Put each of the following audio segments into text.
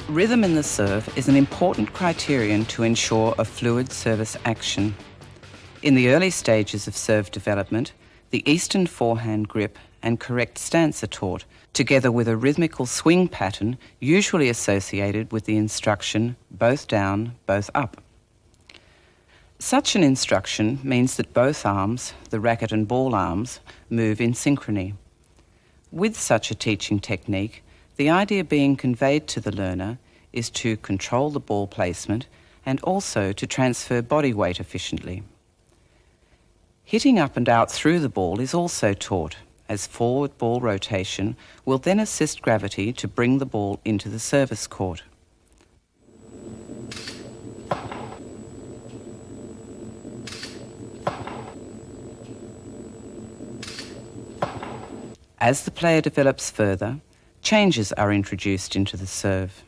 Rhythm in the serve is an important criterion to ensure a fluid service action. In the early stages of serve development, the Eastern forehand grip and correct stance are taught, together with a rhythmical swing pattern usually associated with the instruction both down, both up. Such an instruction means that both arms, the racket and ball arms, move in synchrony. With such a teaching technique, the idea being conveyed to the learner is to control the ball placement and also to transfer body weight efficiently. Hitting up and out through the ball is also taught, as forward ball rotation will then assist gravity to bring the ball into the service court. As the player develops further, changes are introduced into the serve.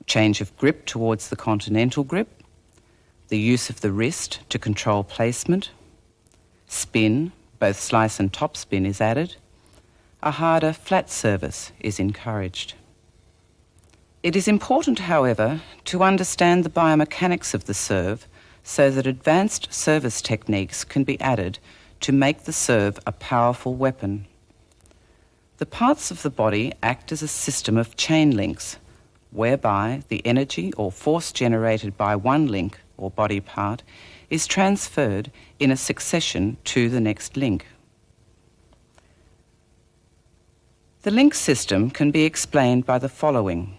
Change of grip towards the continental grip, the use of the wrist to control placement, spin, both slice and topspin is added, a harder flat service is encouraged. It is important, however, to understand the biomechanics of the serve so that advanced service techniques can be added to make the serve a powerful weapon. The parts of the body act as a system of chain links, whereby the energy or force generated by one link or body part is transferred in a succession to the next link. The link system can be explained by the following.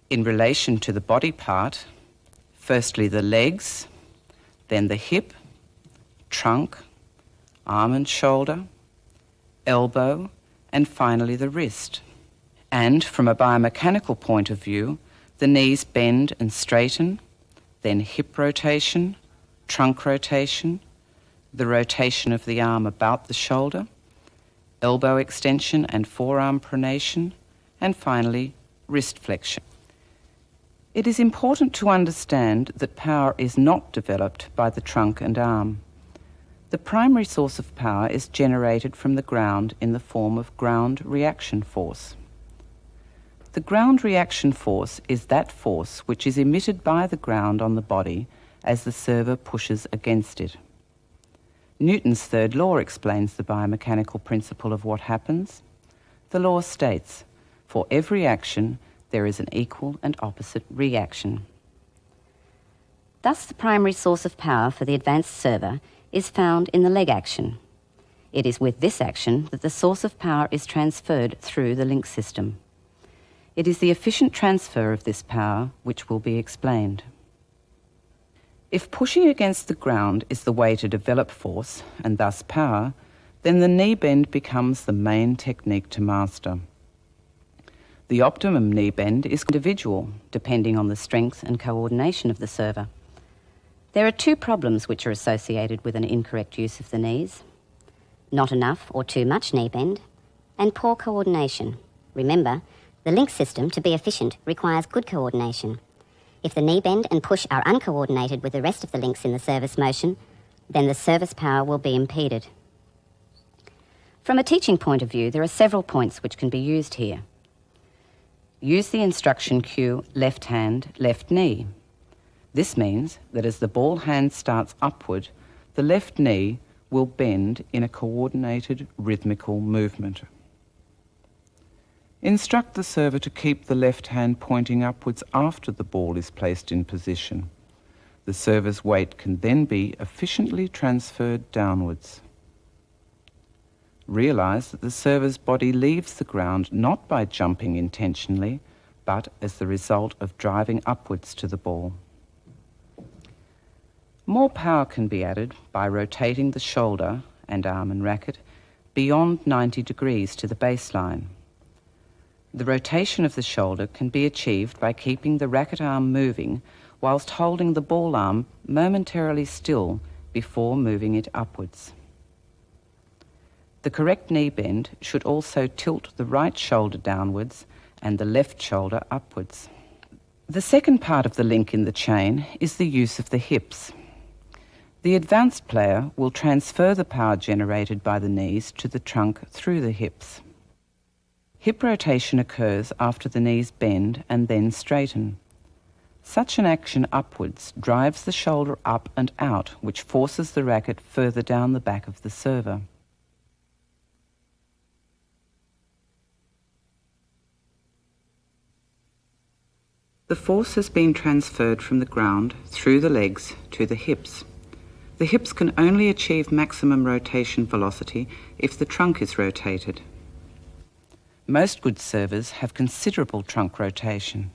In relation to the body part, firstly the legs, then the hip, trunk, arm and shoulder, elbow, and finally the wrist. And from a biomechanical point of view, the knees bend and straighten, then hip rotation, trunk rotation, the rotation of the arm about the shoulder, elbow extension and forearm pronation, and finally wrist flexion. It is important to understand that power is not developed by the trunk and arm. The primary source of power is generated from the ground in the form of ground reaction force. The ground reaction force is that force which is emitted by the ground on the body as the server pushes against it. Newton's third law explains the biomechanical principle of what happens. The law states, for every action, there is an equal and opposite reaction. Thus, the primary source of power for the advanced server is found in the leg action. It is with this action that the source of power is transferred through the link system. It is the efficient transfer of this power which will be explained. If pushing against the ground is the way to develop force, and thus power, then the knee bend becomes the main technique to master. The optimum knee bend is individual, depending on the strength and coordination of the server. There are two problems which are associated with an incorrect use of the knees: not enough or too much knee bend, and poor coordination. Remember, the link system, to be efficient, requires good coordination. If the knee bend and push are uncoordinated with the rest of the links in the service motion, then the service power will be impeded. From a teaching point of view, there are several points which can be used here. Use the instruction cue left hand, left knee. This means that as the ball hand starts upward, the left knee will bend in a coordinated rhythmical movement. Instruct the server to keep the left hand pointing upwards after the ball is placed in position. The server's weight can then be efficiently transferred downwards. Realize that the server's body leaves the ground not by jumping intentionally, but as the result of driving upwards to the ball. More power can be added by rotating the shoulder and arm and racket beyond 90 degrees to the baseline. The rotation of the shoulder can be achieved by keeping the racket arm moving whilst holding the ball arm momentarily still before moving it upwards. The correct knee bend should also tilt the right shoulder downwards and the left shoulder upwards. The second part of the link in the chain is the use of the hips. The advanced player will transfer the power generated by the knees to the trunk through the hips. Hip rotation occurs after the knees bend and then straighten. Such an action upwards drives the shoulder up and out, which forces the racket further down the back of the server. The force has been transferred from the ground through the legs to the hips. The hips can only achieve maximum rotation velocity if the trunk is rotated. Most good servers have considerable trunk rotation.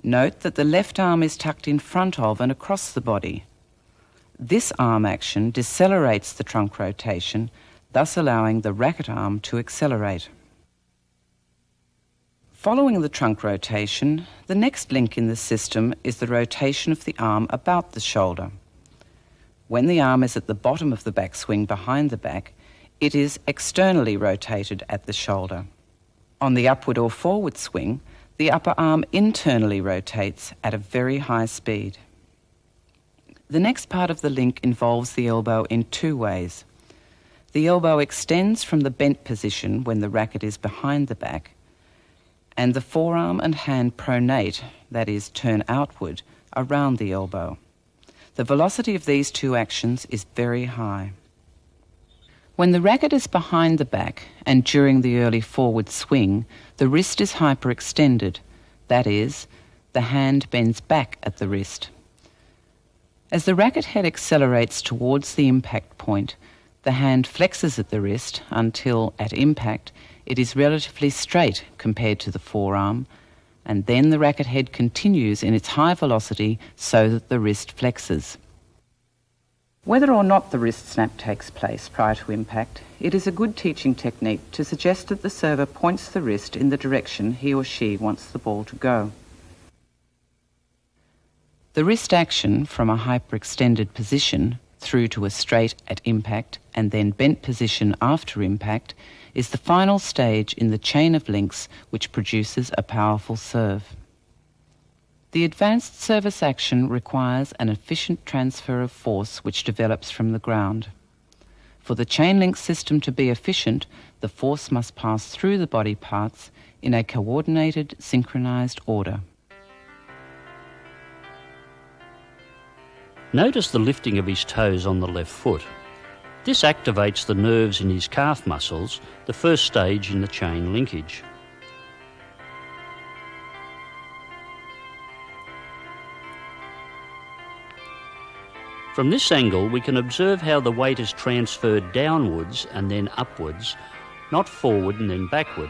Note that the left arm is tucked in front of and across the body. This arm action decelerates the trunk rotation, thus allowing the racket arm to accelerate. Following the trunk rotation, the next link in the system is the rotation of the arm about the shoulder. When the arm is at the bottom of the backswing behind the back, it is externally rotated at the shoulder. On the upward or forward swing, the upper arm internally rotates at a very high speed. The next part of the link involves the elbow in two ways. The elbow extends from the bent position when the racket is behind the back, and the forearm and hand pronate, that is, turn outward, around the elbow. The velocity of these two actions is very high. When the racket is behind the back and during the early forward swing, the wrist is hyperextended, that is, the hand bends back at the wrist. As the racket head accelerates towards the impact point, the hand flexes at the wrist until, at impact, it is relatively straight compared to the forearm, and then the racket head continues in its high velocity so that the wrist flexes. Whether or not the wrist snap takes place prior to impact, it is a good teaching technique to suggest that the server points the wrist in the direction he or she wants the ball to go. The wrist action from a hyperextended position through to a straight at impact and then bent position after impact is the final stage in the chain of links which produces a powerful serve. The advanced service action requires an efficient transfer of force which develops from the ground. For the chain link system to be efficient, the force must pass through the body parts in a coordinated, synchronized order. Notice the lifting of his toes on the left foot. This activates the nerves in his calf muscles, the first stage in the chain linkage. From this angle, we can observe how the weight is transferred downwards and then upwards, not forward and then backward.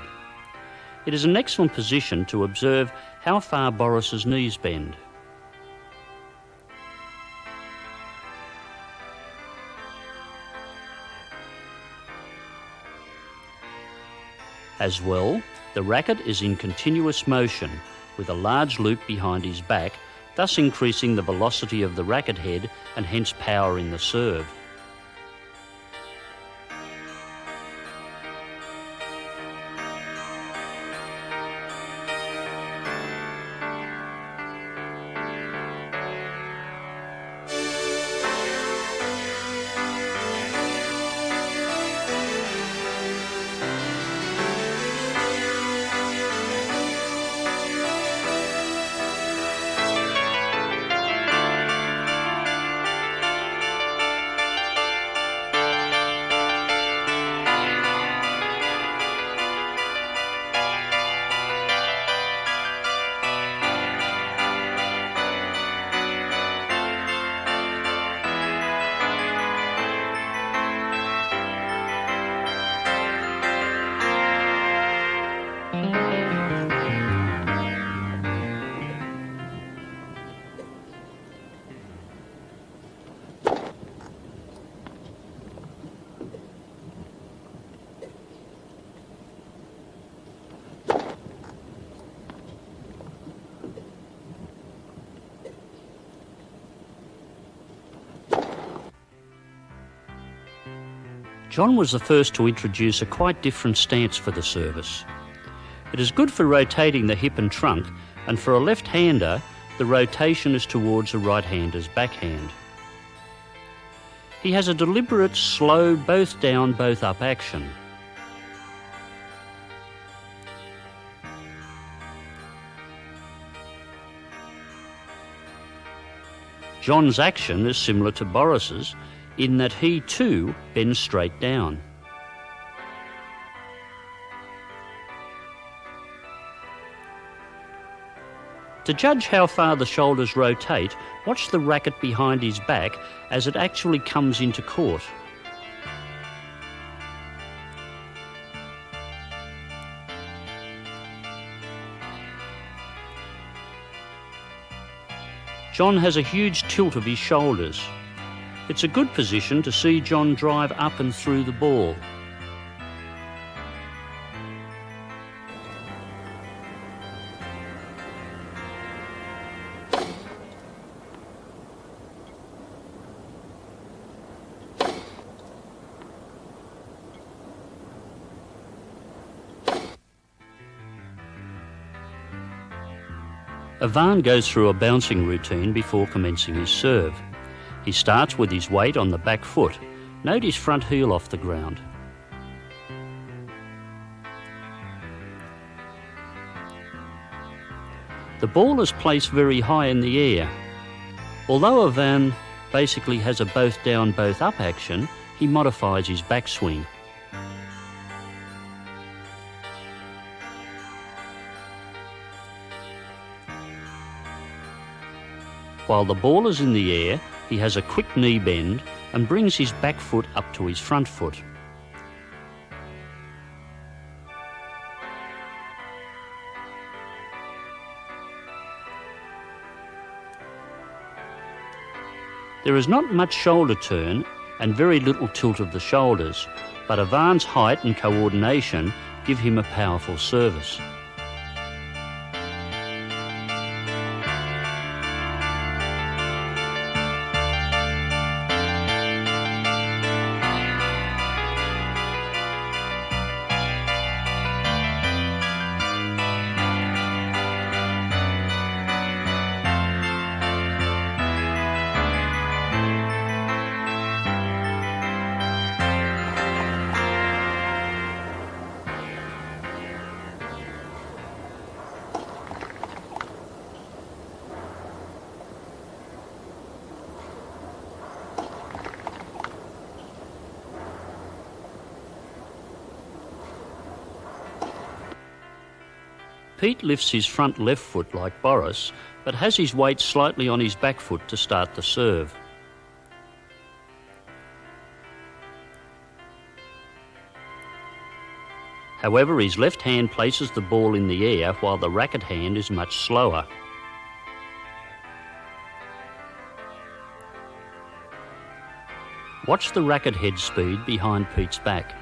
It is an excellent position to observe how far Boris's knees bend. As well, the racket is in continuous motion with a large loop behind his back, thus increasing the velocity of the racket head and hence power in the serve. John was the first to introduce a quite different stance for the service. It is good for rotating the hip and trunk, and for a left-hander, the rotation is towards a right-hander's backhand. He has a deliberate, slow, both down, both up action. John's action is similar to Boris's in that he too bends straight down. To judge how far the shoulders rotate, watch the racket behind his back as it actually comes into court. John has a huge tilt of his shoulders. It's a good position to see John drive up and through the ball. Ivan goes through a bouncing routine before commencing his serve. He starts with his weight on the back foot. Note his front heel off the ground. The ball is placed very high in the air. Although Ivan basically has a both down, both up action, he modifies his backswing. While the ball is in the air, he has a quick knee bend and brings his back foot up to his front foot. There is not much shoulder turn and very little tilt of the shoulders, but Ivan's height and coordination give him a powerful service. Pete lifts his front left foot like Boris, but has his weight slightly on his back foot to start the serve. However, his left hand places the ball in the air while the racket hand is much slower. Watch the racket head speed behind Pete's back.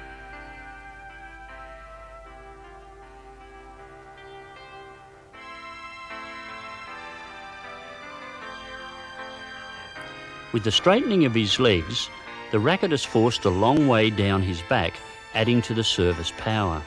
With the straightening of his legs, the racket is forced a long way down his back, adding to the service power.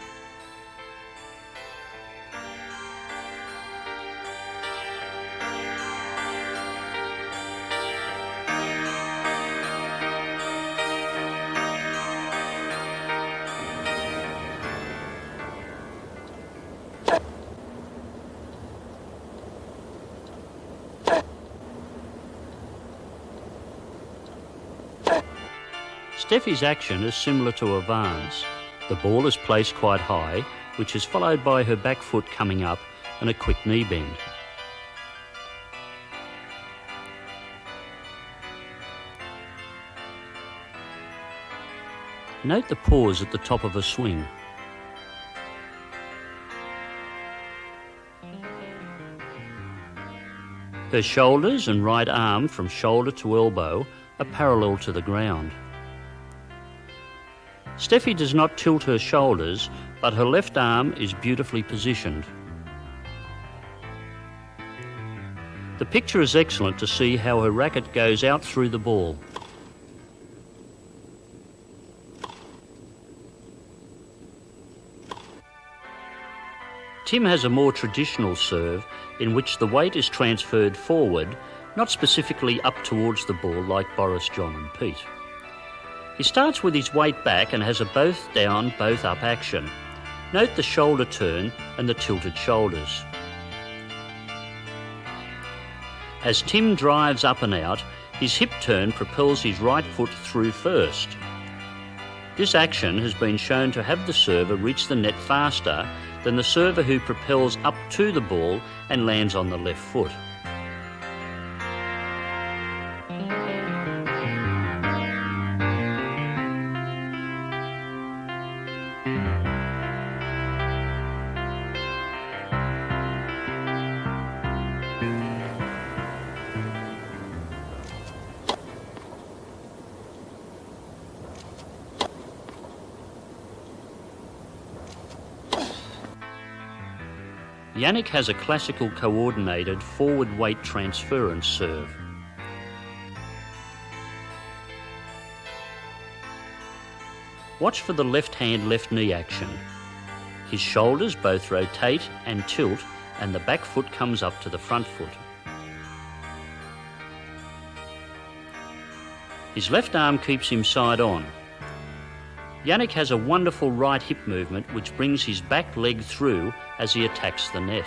Steffi's action is similar to Ivan's. The ball is placed quite high, which is followed by her back foot coming up and a quick knee bend. Note the pause at the top of a swing. Her shoulders and right arm from shoulder to elbow are parallel to the ground. Steffi does not tilt her shoulders, but her left arm is beautifully positioned. The picture is excellent to see how her racket goes out through the ball. Tim has a more traditional serve in which the weight is transferred forward, not specifically up towards the ball like Boris, John and Pete. He starts with his weight back and has a both down, both up action. Note the shoulder turn and the tilted shoulders. As Tim drives up and out, his hip turn propels his right foot through first. This action has been shown to have the server reach the net faster than the server who propels up to the ball and lands on the left foot. Yannick has a classical coordinated forward weight transference serve. Watch for the left hand, left knee action. His shoulders both rotate and tilt, and the back foot comes up to the front foot. His left arm keeps him side on. Yannick has a wonderful right hip movement which brings his back leg through as he attacks the net.